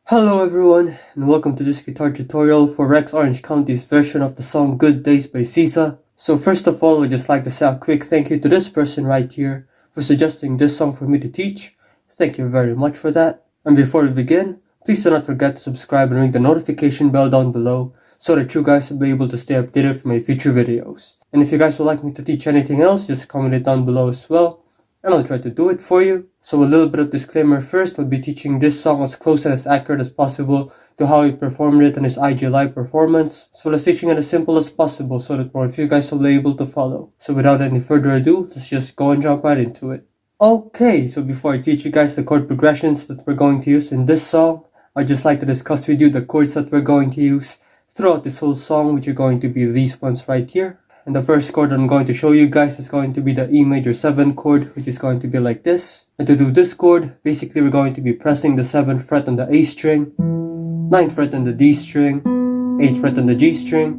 Hello everyone, and welcome to this guitar tutorial for Rex Orange County's version of the song Good Days by SZA. So first of all, I'd just like to say a quick thank you to this person right here for suggesting this song for me to teach. Thank you very much for that. And before we begin, please do not forget to subscribe and ring the notification bell down below so that you guys will be able to stay updated for my future videos. And if you guys would like me to teach anything else, just comment it down below as well, and I'll try to do it for you. So a little bit of disclaimer first, I'll be teaching this song as close and as accurate as possible to how he performed it in his IG live performance, as well as teaching it as simple as possible so that more of you guys will be able to follow. So without any further ado, let's just go and jump right into it. Okay, so before I teach you guys the chord progressions that we're going to use in this song, I'd just like to discuss with you the chords that we're going to use throughout this whole song, which are going to be these ones right here. And the first chord I'm going to show you guys is going to be the E major 7 chord, which is going to be like this. And to do this chord, basically we're going to be pressing the 7th fret on the A string, 9th fret on the D string, 8th fret on the G string,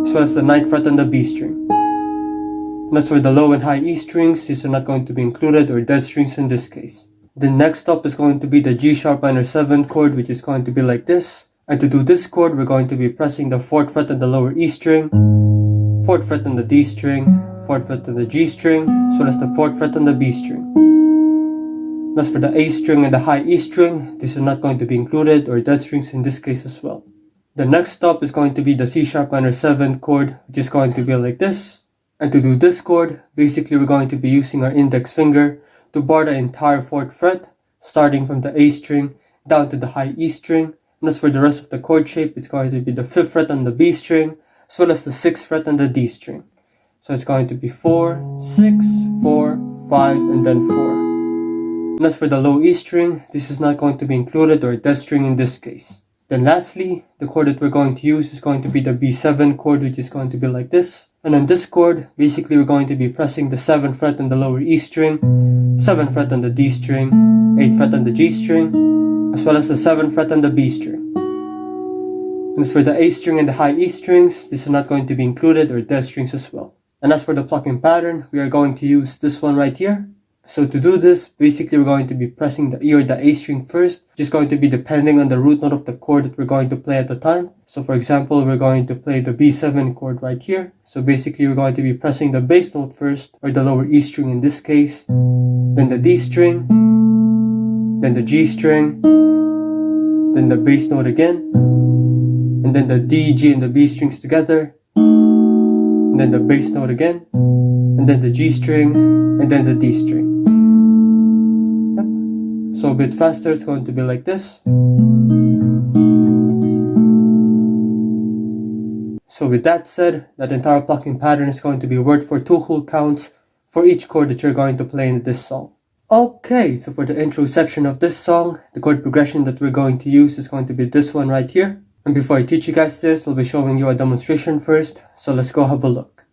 as well as the 9th fret on the B string. And as for the low and high E strings, these are not going to be included, or dead strings in this case. Then next up is going to be the G sharp minor 7 chord, which is going to be like this. And to do this chord, we're going to be pressing the 4th fret on the lower E string, 4th fret on the D string, 4th fret on the G string, as well as the 4th fret on the B string. And as for the A string and the high E string, these are not going to be included, or dead strings in this case as well. The next stop is going to be the C sharp minor 7 chord, which is going to be like this. And to do this chord, basically we're going to be using our index finger to bar the entire 4th fret, starting from the A string down to the high E string. And as for the rest of the chord shape, it's going to be the 5th fret on the B string, as well as the 6th fret on the D string. So it's going to be 4, 6, 4, 5, and then 4. And as for the low E string, this is not going to be included, or a dead string in this case. Then lastly, the chord that we're going to use is going to be the B7 chord, which is going to be like this. And on this chord, basically we're going to be pressing the 7th fret on the lower E string, 7th fret on the D string, 8th fret on the G string, as well as the 7th fret on the B string. And as for the A string and the high E strings, these are not going to be included, or dead strings as well. And as for the plucking pattern, we are going to use this one right here. So to do this, basically we're going to be pressing the E or the A string first, which is going to be depending on the root note of the chord that we're going to play at the time. So for example, we're going to play the B7 chord right here. So basically we're going to be pressing the bass note first, or the lower E string in this case, then the D string, then the G string, then the bass note again, and then the D, G, and the B strings together, and then the bass note again, and then the G string, and then the D string. Yep. So a bit faster, it's going to be like this. So with that said, that entire plucking pattern is going to be word for 2 whole counts for each chord that you're going to play in this song. Okay, so for the intro section of this song, the chord progression that we're going to use is going to be this one right here. And before I teach you guys this, I'll be showing you a demonstration first, so let's go have a look.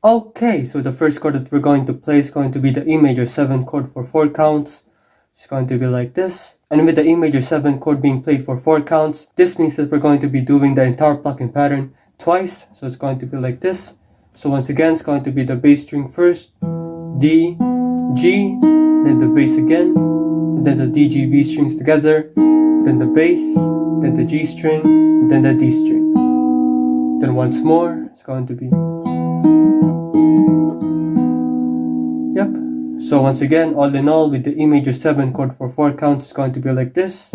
Okay, so the first chord that we're going to play is going to be the E major 7 chord for 4 counts. It's going to be like this. And with the E major 7 chord being played for 4 counts, this means that we're going to be doing the entire plucking pattern twice. So it's going to be like this. So once again, it's going to be the bass string first, D, G, then the bass again, and then the D, G, B strings together, then the bass, then the G string, and then the D string. Then once more, it's going to be... Yep. So once again, all in all, with the E major 7 chord for 4 counts, it's going to be like this.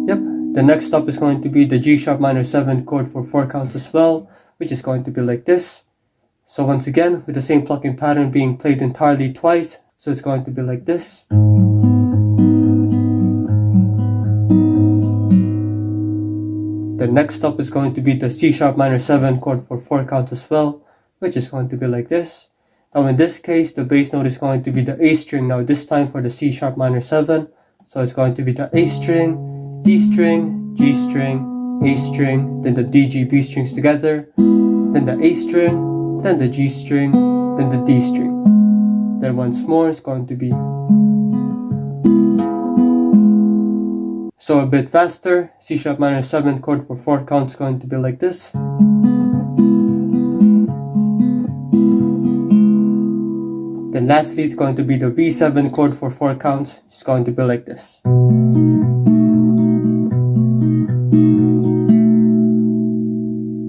Yep. The next stop is going to be the G sharp minor 7 chord for 4 counts as well, which is going to be like this. So once again, with the same plucking pattern being played entirely twice, so it's going to be like this. The next stop is going to be the C sharp minor 7 chord for 4 counts as well, which is going to be like this. Now in this case, the bass note is going to be the A string now, this time for the C sharp minor 7. So it's going to be the A string, D string, G string, A string, then the D, G, B strings together, then the A string, then the G string, then the D string. Then once more it's going to be. So a bit faster, C sharp minor 7 chord for 4 counts going to be like this. Then lastly it's going to be the B7 chord for 4 counts, it's going to be like this.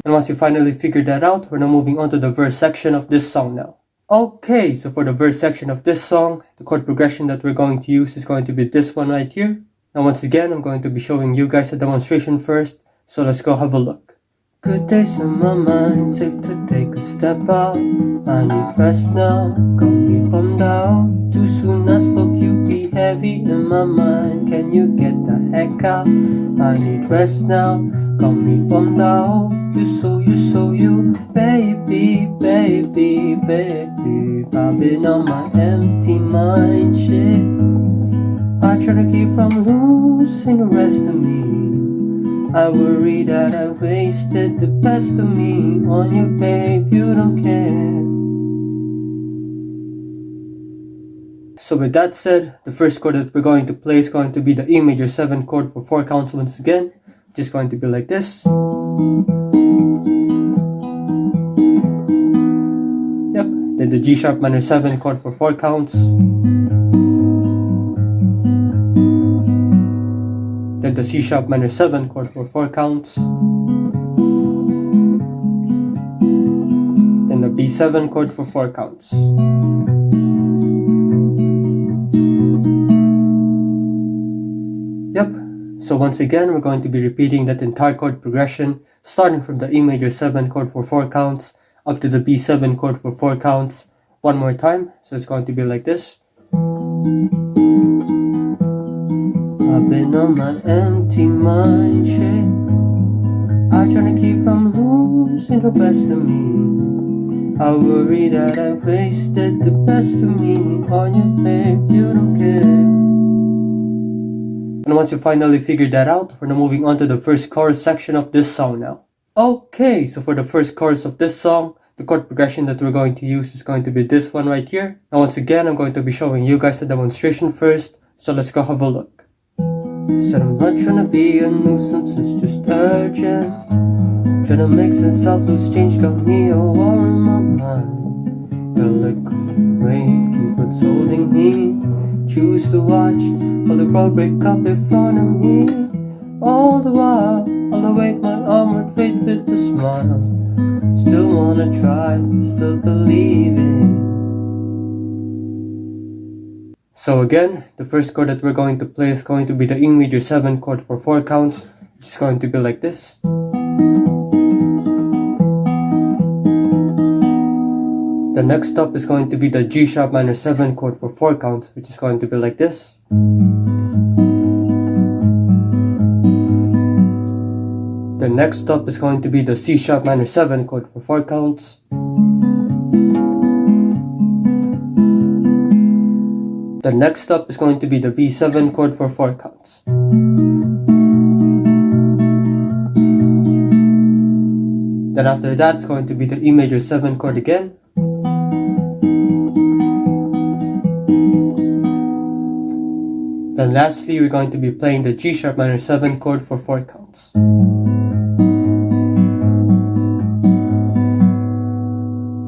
And once you finally figured that out, we're now moving on to the verse section of this song now. Okay, so for the verse section of this song, the chord progression that we're going to use is going to be this one right here. Now once again, I'm going to be showing you guys a demonstration first, so let's go have a look. Good days in my mind, safe to take a step out. I need rest now, got me bummed out. Too soon I spoke, you be heavy in my mind. Can you get the heck out? I need rest now, got me bummed out. You, baby, baby, baby. I've been on my empty mind shit. I try to keep from losing the rest of me. I worry that I wasted the best of me on you, babe, you don't care. So with that said, the first chord that we're going to play is going to be the E major 7 chord for 4 counts once again. Just going to be like this. Yep, then the G sharp minor 7 chord for 4 counts. Then the C sharp minor 7 chord for 4 counts. Then the B7 chord for 4 counts. Yep, so once again we're going to be repeating that entire chord progression, starting from the E major 7 chord for 4 counts up to the B7 chord for 4 counts one more time. So it's going to be like this. I've been on my empty mind shit. I try to keep from losing the best of me. I worry that I wasted the best of me on you, babe, you don't care. And once you finally figured that out, we're now moving on to the first chorus section of this song now. Okay, so for the first chorus of this song, the chord progression that we're going to use is going to be this one right here. Now once again, I'm going to be showing you guys the demonstration first, so let's go have a look. Said I'm not trying to be a nuisance, it's just urgent. Trying to make sense of loose change, got me a war in my mind. Got like weight, keep what's holding me. Choose to watch while the world break up in front of me. All the while, I'll await my armored fate with a smile. Still wanna try, still believe it. So again, the first chord that we're going to play is going to be the E major 7 chord for 4 counts, which is going to be like this. The next up is going to be the G sharp minor 7 chord for 4 counts, which is going to be like this. The next up is going to be the C sharp minor 7 chord for 4 counts. The next up is going to be the B7 chord for 4 counts. Then after that, it's going to be the E major 7 chord again. Then lastly, we're going to be playing the G sharp minor 7 chord for 4 counts.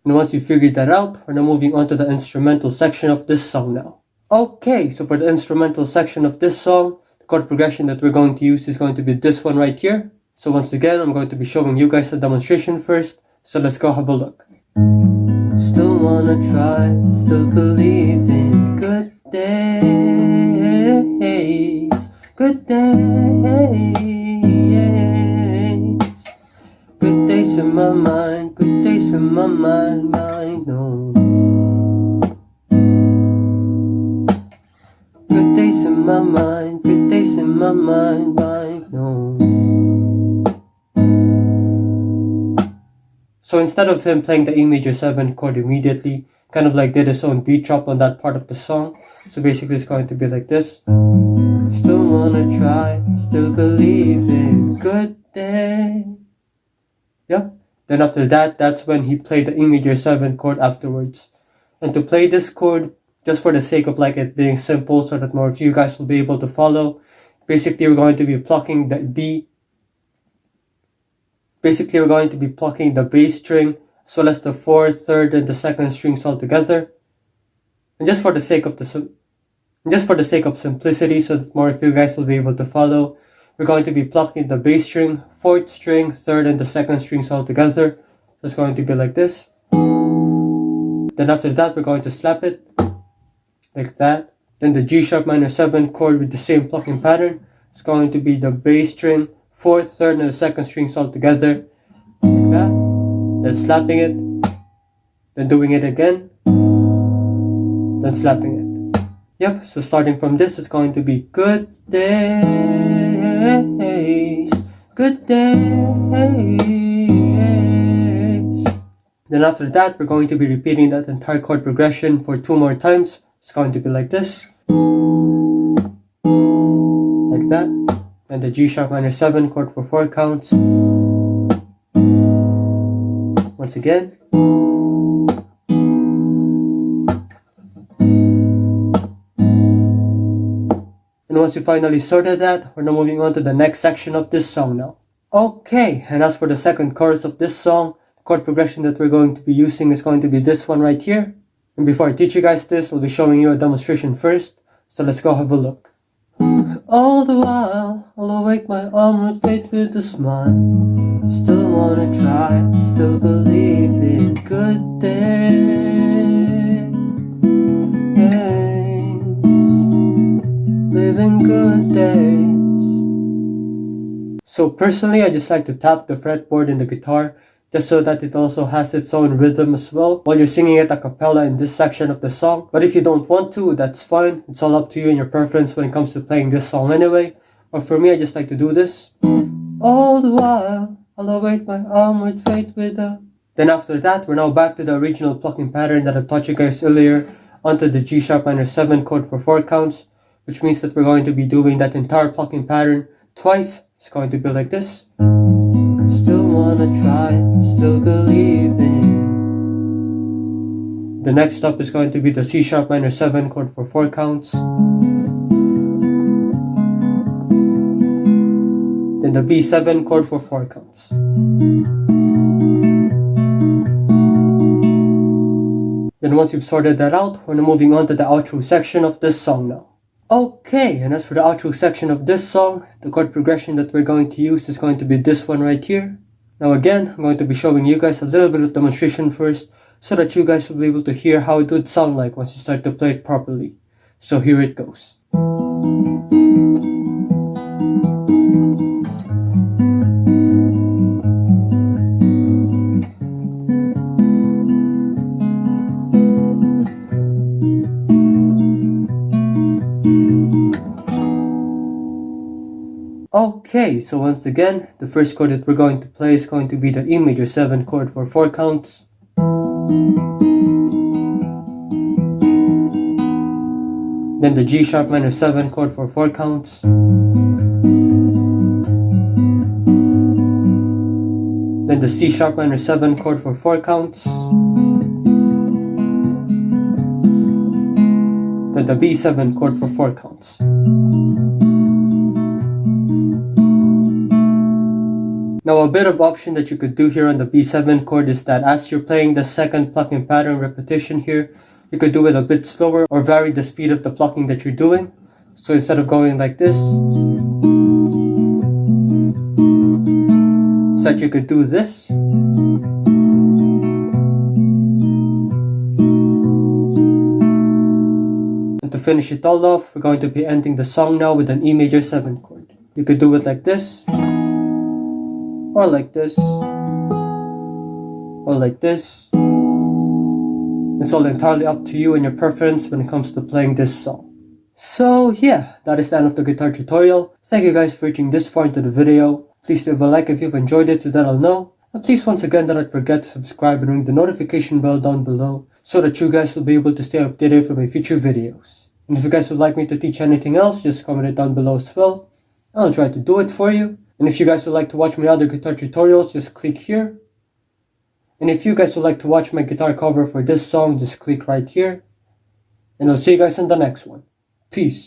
And once you figured that out, we're now moving on to the instrumental section of this song now. Okay, so for the instrumental section of this song, the chord progression that we're going to use is going to be this one right here. So once again, I'm going to be showing you guys a demonstration first, so let's go have a look. Still wanna try, still believe in good days, good days. Good days in my mind, good days in my mind, I know. Good days in my mind, good days in my mind, I know. So instead of him playing the E major 7 chord immediately, kind of like did his own beat drop on that part of the song. So basically it's going to be like this. Still wanna try, still believe in good days. Yep, Then after that, that's when he played the E major 7 chord afterwards. And to play this chord, just for the sake of like it being simple so that more of you guys will be able to follow, basically we're going to be plucking the B. Basically we're going to be plucking the bass string as well as the 4th, 3rd, and the 2nd strings all together. And just for the sake of simplicity, so that more of you guys will be able to follow, we're going to be plucking the bass string, 4th string, 3rd, and the 2nd strings all together. So it's going to be like this. Then after that, we're going to slap it like that. Then the G sharp minor 7 chord with the same plucking pattern. It's going to be the bass string, 4th, 3rd, and the 2nd strings all together like that. Then slapping it. Then doing it again. Then slapping it. Yep, so starting from this, it's going to be good days, good days. Then after that, we're going to be repeating that entire chord progression for 2 more times. It's going to be like this, like that, and the G sharp minor 7 chord for 4 counts. Once again. And once you finally sorted that, we're now moving on to the next section of this song now. Okay, and as for the second chorus of this song, the chord progression that we're going to be using is going to be this one right here. And before I teach you guys this, I'll be showing you a demonstration first, so let's go have a look. All the while, I'll awake my armored fate with a smile. Still wanna try, still believe in good days. Living good days. So personally, I just like to tap the fretboard in the guitar just so that it also has its own rhythm as well while you're singing it a cappella in this section of the song. But if you don't want to, that's fine. It's all up to you and your preference when it comes to playing this song anyway. But for me, I just like to do this. All the while, I'll await my armored fate with a... Then after that, we're now back to the original plucking pattern that I've taught you guys earlier onto the G sharp minor 7 chord for 4 counts, which means that we're going to be doing that entire plucking pattern twice. It's going to be like this. Still wanna try, still believe in. The next up is going to be the C sharp minor 7 chord for 4 counts. Then the B7 chord for 4 counts. Then once you've sorted that out, we're now moving on to the outro section of this song now. Okay, and as for the outro section of this song, the chord progression that we're going to use is going to be this one right here. Now again, I'm going to be showing you guys a little bit of demonstration first, so that you guys will be able to hear how it would sound like once you start to play it properly. So here it goes. Okay, so once again, the first chord that we're going to play is going to be the E major 7 chord for 4 counts. Then the G sharp minor 7 chord for 4 counts. Then the C sharp minor 7 chord for 4 counts. Then the B7 chord for 4 counts. Now a bit of option that you could do here on the B7 chord is that as you're playing the second plucking pattern repetition here, you could do it a bit slower or vary the speed of the plucking that you're doing. So instead of going like this, so that you could do this. And to finish it all off, we're going to be ending the song now with an E major 7 chord. You could do it like this, or like this, or like this. It's all entirely up to you and your preference when it comes to playing this song. So yeah, that is the end of the guitar tutorial. Thank you guys for reaching this far into the video. Please leave a like if you've enjoyed it so that I'll know. And please once again do not forget to subscribe and ring the notification bell down below so that you guys will be able to stay updated for my future videos. And if you guys would like me to teach anything else, just comment it down below as well. I'll try to do it for you. And if you guys would like to watch my other guitar tutorials, just click here. And if you guys would like to watch my guitar cover for this song, just click right here. And I'll see you guys in the next one. Peace.